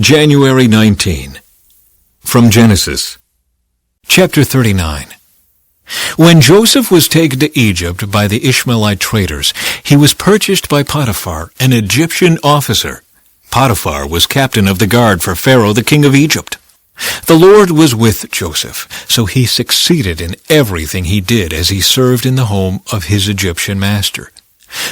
January 19. From Genesis. Chapter 39. When Joseph was taken to Egypt by the Ishmaelite traders, he was purchased by Potiphar, an Egyptian officer. Potiphar was captain of the guard for Pharaoh, the king of Egypt. The Lord was with Joseph, so he succeeded in everything he did as he served in the home of his Egyptian master.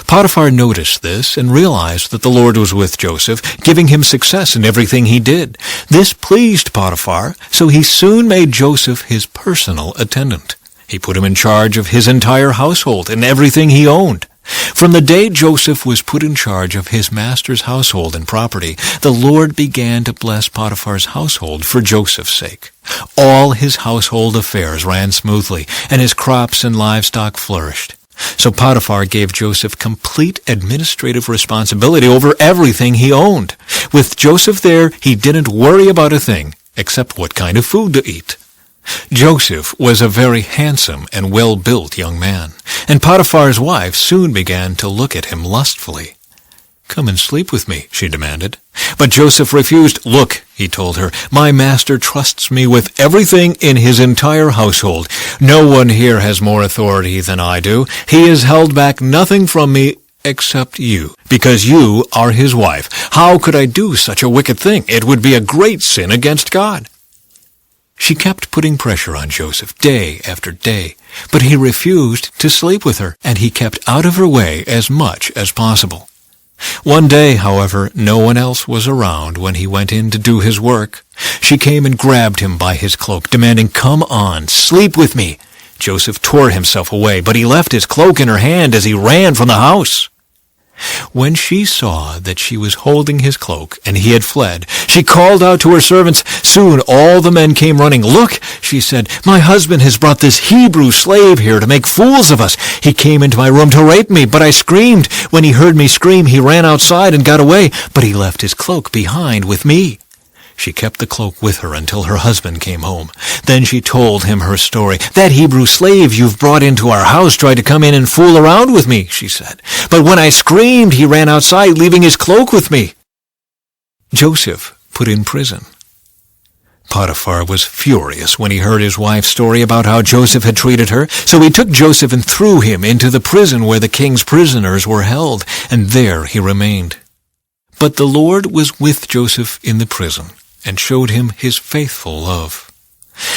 Potiphar noticed this and realized that the Lord was with Joseph, giving him success in everything he did. This pleased Potiphar, so he soon made Joseph his personal attendant. He put him in charge of his entire household and everything he owned. From the day Joseph was put in charge of his master's household and property, the Lord began to bless Potiphar's household for Joseph's sake. All his household affairs ran smoothly, and his crops and livestock flourished. So Potiphar gave Joseph complete administrative responsibility over everything he owned. With Joseph there, he didn't worry about a thing, except what kind of food to eat. Joseph was a very handsome and well-built young man, and Potiphar's wife soon began to look at him lustfully. "Come and sleep with me," she demanded. But Joseph refused. "Look," he told her, "my master trusts me with everything in his entire household. No one here has more authority than I do. He has held back nothing from me except you, because you are his wife. How could I do such a wicked thing? It would be a great sin against God." She kept putting pressure on Joseph day after day, but he refused to sleep with her, and he kept out of her way as much as possible. One day, however, no one else was around when he went in to do his work. She came and grabbed him by his cloak, demanding, "Come on, sleep with me." Joseph tore himself away, but he left his cloak in her hand as he ran from the house. When she saw that she was holding his cloak and he had fled, she called out to her servants. Soon all the men came running. "Look," she said, "my husband has brought this Hebrew slave here to make fools of us. He came into my room to rape me, but I screamed. When he heard me scream, he ran outside and got away, but he left his cloak behind with me." She kept the cloak with her until her husband came home. Then she told him her story. "That Hebrew slave you've brought into our house tried to come in and fool around with me," she said. "But when I screamed, he ran outside, leaving his cloak with me." Joseph put in prison. Potiphar was furious when he heard his wife's story about how Joseph had treated her, so he took Joseph and threw him into the prison where the king's prisoners were held, and there he remained. But the Lord was with Joseph in the prison, and showed him his faithful love.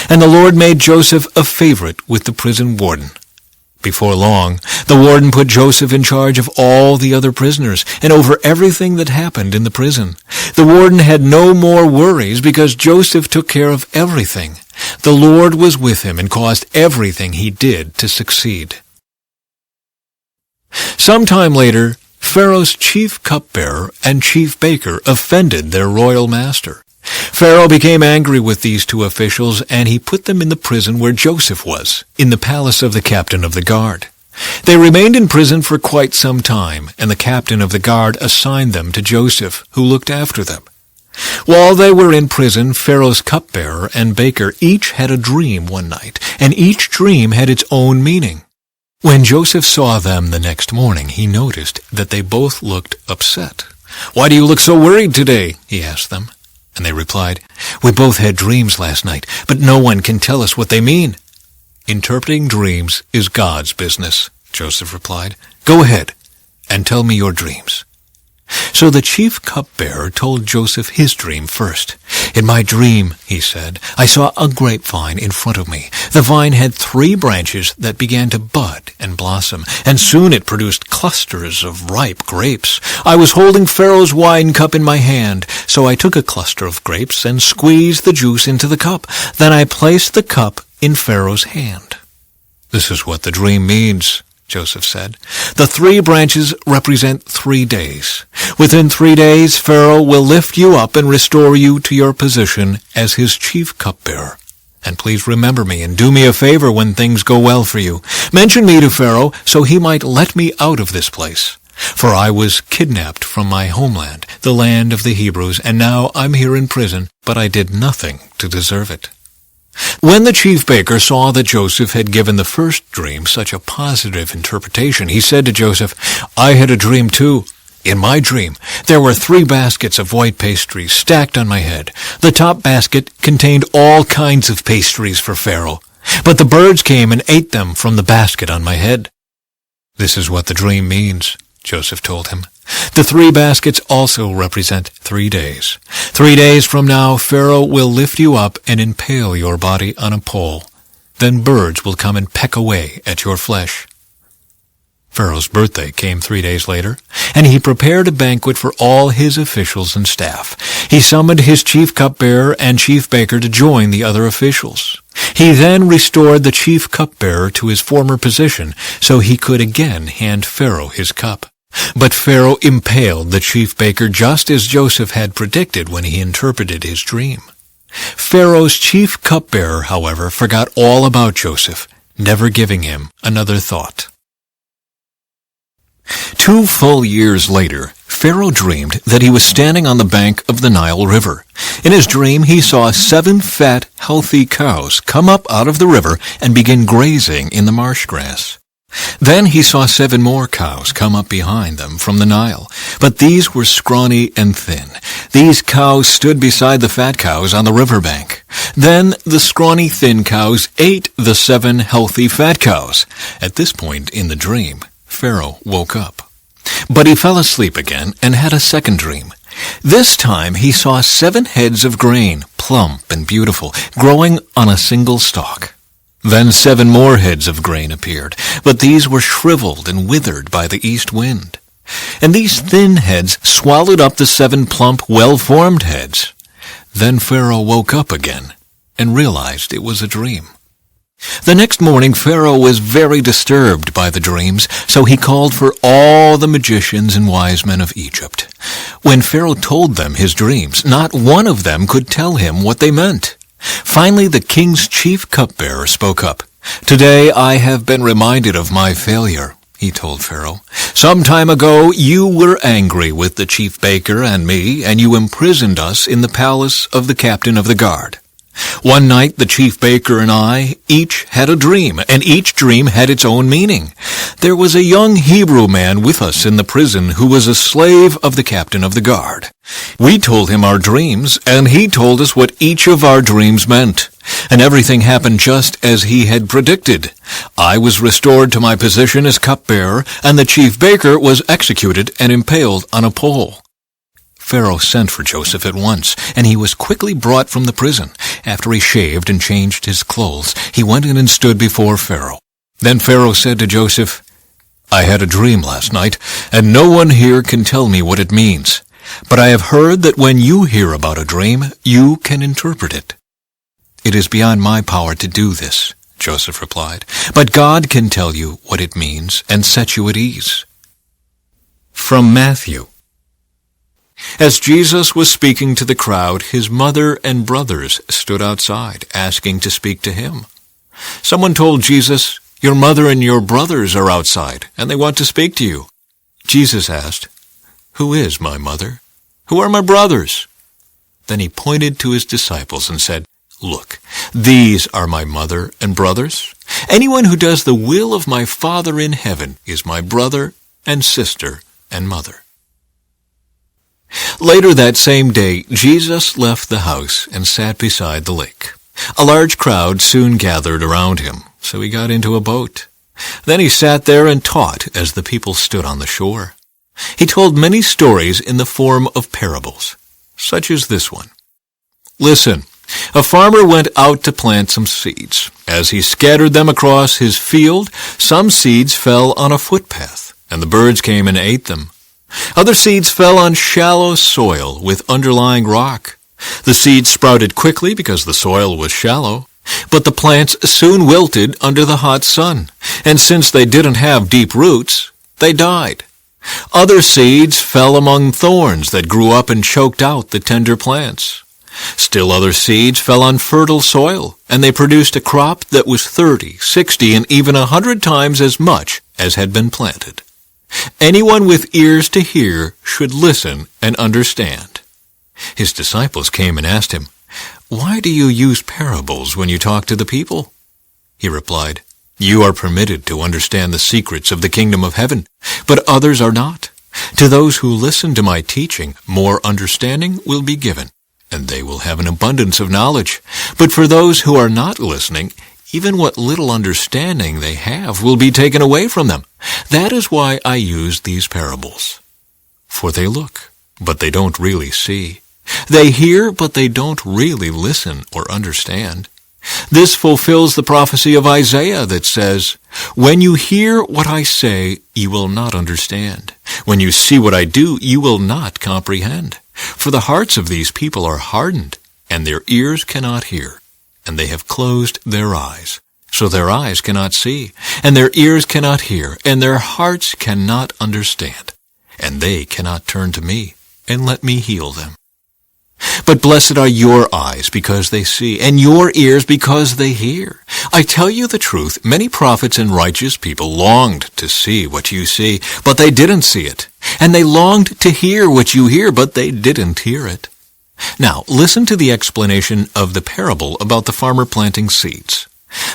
And the Lord made Joseph a favorite with the prison warden. Before long, the warden put Joseph in charge of all the other prisoners, and over everything that happened in the prison. The warden had no more worries because Joseph took care of everything. The Lord was with him and caused everything he did to succeed. Sometime later, Pharaoh's chief cupbearer and chief baker offended their royal master. Pharaoh became angry with these two officials, and he put them in the prison where Joseph was, in the palace of the captain of the guard. They remained in prison for quite some time, and the captain of the guard assigned them to Joseph, who looked after them. While they were in prison, Pharaoh's cupbearer and baker each had a dream one night, and each dream had its own meaning. When Joseph saw them the next morning, he noticed that they both looked upset. "Why do you look so worried today?" he asked them. And they replied, "We both had dreams last night, but no one can tell us what they mean." "Interpreting dreams is God's business," Joseph replied. "Go ahead and tell me your dreams." So the chief cupbearer told Joseph his dream first. "In my dream," he said, "I saw a grapevine in front of me. The vine had 3 branches that began to bud and blossom, and soon it produced clusters of ripe grapes. I was holding Pharaoh's wine cup in my hand, so I took a cluster of grapes and squeezed the juice into the cup. Then I placed the cup in Pharaoh's hand." "This is what the dream means," Joseph said. "The 3 branches represent 3 days. Within 3 days, Pharaoh will lift you up and restore you to your position as his chief cupbearer. And please remember me and do me a favor when things go well for you. Mention me to Pharaoh so he might let me out of this place. For I was kidnapped from my homeland, the land of the Hebrews, and now I'm here in prison, but I did nothing to deserve it." When the chief baker saw that Joseph had given the first dream such a positive interpretation, he said to Joseph, "I had a dream too. In my dream, there were 3 baskets of white pastries stacked on my head. The top basket contained all kinds of pastries for Pharaoh, but the birds came and ate them from the basket on my head." "This is what the dream means," Joseph told him. "The 3 baskets also represent 3 days. 3 days from now, Pharaoh will lift you up and impale your body on a pole. Then birds will come and peck away at your flesh." Pharaoh's birthday came 3 days later, and he prepared a banquet for all his officials and staff. He summoned his chief cupbearer and chief baker to join the other officials. He then restored the chief cupbearer to his former position so he could again hand Pharaoh his cup. But Pharaoh impaled the chief baker just as Joseph had predicted when he interpreted his dream. Pharaoh's chief cupbearer, however, forgot all about Joseph, never giving him another thought. 2 full years later, Pharaoh dreamed that he was standing on the bank of the Nile River. In his dream, he saw 7 fat, healthy cows come up out of the river and begin grazing in the marsh grass. Then he saw 7 more cows come up behind them from the Nile, but these were scrawny and thin. These cows stood beside the fat cows on the riverbank. Then the scrawny, thin cows ate the 7 healthy fat cows. At this point in the dream, Pharaoh woke up. But he fell asleep again and had a second dream. This time he saw 7 heads of grain, plump and beautiful, growing on a single stalk. Then 7 more heads of grain appeared, but these were shriveled and withered by the east wind. And these thin heads swallowed up the 7 plump, well-formed heads. Then Pharaoh woke up again and realized it was a dream. The next morning Pharaoh was very disturbed by the dreams, so he called for all the magicians and wise men of Egypt. When Pharaoh told them his dreams, not one of them could tell him what they meant. Finally, the king's chief cupbearer spoke up. "Today I have been reminded of my failure," he told Pharaoh. "Some time ago you were angry with the chief baker and me, and you imprisoned us in the palace of the captain of the guard. One night the chief baker and I each had a dream, and each dream had its own meaning. There was a young Hebrew man with us in the prison who was a slave of the captain of the guard. We told him our dreams, and he told us what each of our dreams meant. And everything happened just as he had predicted. I was restored to my position as cupbearer, and the chief baker was executed and impaled on a pole." Pharaoh sent for Joseph at once, and he was quickly brought from the prison. After he shaved and changed his clothes, he went in and stood before Pharaoh. Then Pharaoh said to Joseph, "I had a dream last night, and no one here can tell me what it means. But I have heard that when you hear about a dream, you can interpret it." "It is beyond my power to do this," Joseph replied, "but God can tell you what it means and set you at ease." From Matthew. As Jesus was speaking to the crowd, his mother and brothers stood outside, asking to speak to him. Someone told Jesus, "Your mother and your brothers are outside, and they want to speak to you." Jesus asked, "Who is my mother? Who are my brothers?" Then he pointed to his disciples and said, "Look, these are my mother and brothers. Anyone who does the will of my Father in heaven is my brother and sister and mother." Later that same day, Jesus left the house and sat beside the lake. A large crowd soon gathered around him, so he got into a boat. Then he sat there and taught as the people stood on the shore. He told many stories in the form of parables, such as this one. "Listen, a farmer went out to plant some seeds. As he scattered them across his field, some seeds fell on a footpath, and the birds came and ate them. Other seeds fell on shallow soil with underlying rock. The seeds sprouted quickly because the soil was shallow, but the plants soon wilted under the hot sun, and since they didn't have deep roots, they died. Other seeds fell among thorns that grew up and choked out the tender plants. Still other seeds fell on fertile soil, and they produced a crop that was 30, 60, and even 100 times as much as had been planted. Anyone with ears to hear should listen and understand." His disciples came and asked him, "Why do you use parables when you talk to the people?" He replied, "You are permitted to understand the secrets of the kingdom of heaven, but others are not. To those who listen to my teaching, more understanding will be given, and they will have an abundance of knowledge. But for those who are not listening, even what little understanding they have will be taken away from them. That is why I use these parables. For they look, but they don't really see. They hear, but they don't really listen or understand. This fulfills the prophecy of Isaiah that says, "When you hear what I say, you will not understand. When you see what I do, you will not comprehend. For the hearts of these people are hardened, and their ears cannot hear, and they have closed their eyes. So their eyes cannot see, and their ears cannot hear, and their hearts cannot understand. And they cannot turn to me, and let me heal them. But blessed are your eyes because they see, and your ears because they hear. I tell you the truth, many prophets and righteous people longed to see what you see, but they didn't see it. And they longed to hear what you hear, but they didn't hear it." Now, listen to the explanation of the parable about the farmer planting seeds.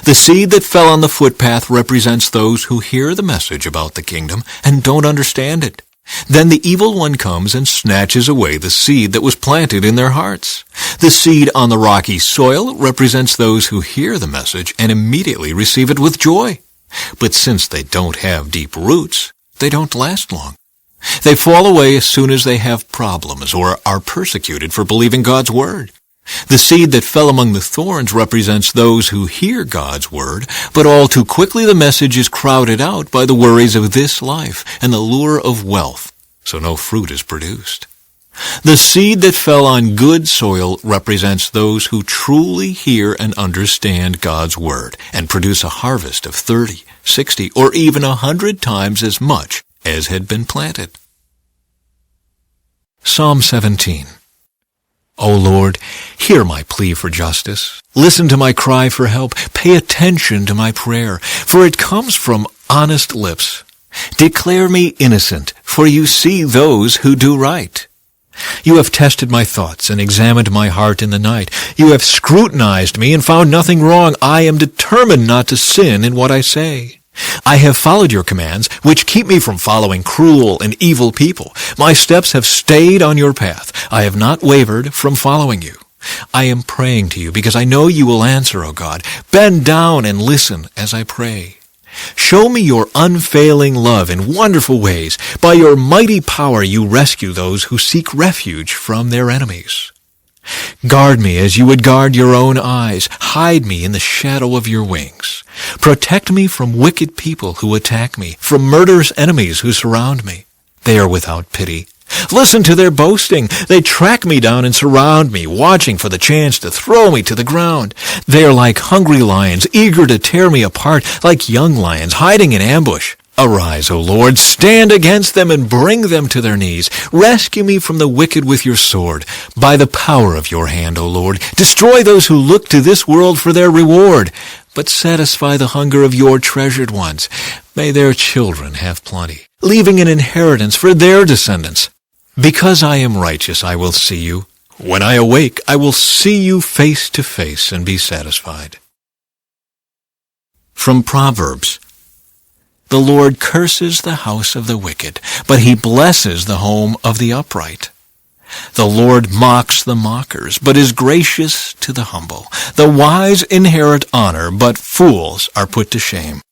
The seed that fell on the footpath represents those who hear the message about the kingdom and don't understand it. Then the evil one comes and snatches away the seed that was planted in their hearts. The seed on the rocky soil represents those who hear the message and immediately receive it with joy. But since they don't have deep roots, they don't last long. They fall away as soon as they have problems or are persecuted for believing God's word. The seed that fell among the thorns represents those who hear God's word, but all too quickly the message is crowded out by the worries of this life and the lure of wealth, so no fruit is produced. The seed that fell on good soil represents those who truly hear and understand God's word and produce a harvest of 30, 60, or even 100 times as much as had been planted. Psalm 17. O Lord, hear my plea for justice. Listen to my cry for help. Pay attention to my prayer, for it comes from honest lips. Declare me innocent, for you see those who do right. You have tested my thoughts and examined my heart in the night. You have scrutinized me and found nothing wrong. I am determined not to sin in what I say. I have followed your commands, which keep me from following cruel and evil people. My steps have stayed on your path. I have not wavered from following you. I am praying to you because I know you will answer, O God. Bend down and listen as I pray. Show me your unfailing love in wonderful ways. By your mighty power you rescue those who seek refuge from their enemies. Guard me as you would guard your own eyes. Hide me in the shadow of your wings. Protect me from wicked people who attack me, from murderous enemies who surround me. They are without pity. Listen to their boasting. They track me down and surround me, watching for the chance to throw me to the ground. They are like hungry lions, eager to tear me apart, like young lions hiding in ambush. Arise, O Lord, stand against them and bring them to their knees. Rescue me from the wicked with your sword. By the power of your hand, O Lord, destroy those who look to this world for their reward, but satisfy the hunger of your treasured ones. May their children have plenty, leaving an inheritance for their descendants. Because I am righteous, I will see you. When I awake, I will see you face to face and be satisfied. From Proverbs. The Lord curses the house of the wicked, but he blesses the home of the upright. The Lord mocks the mockers, but is gracious to the humble. The wise inherit honor, but fools are put to shame.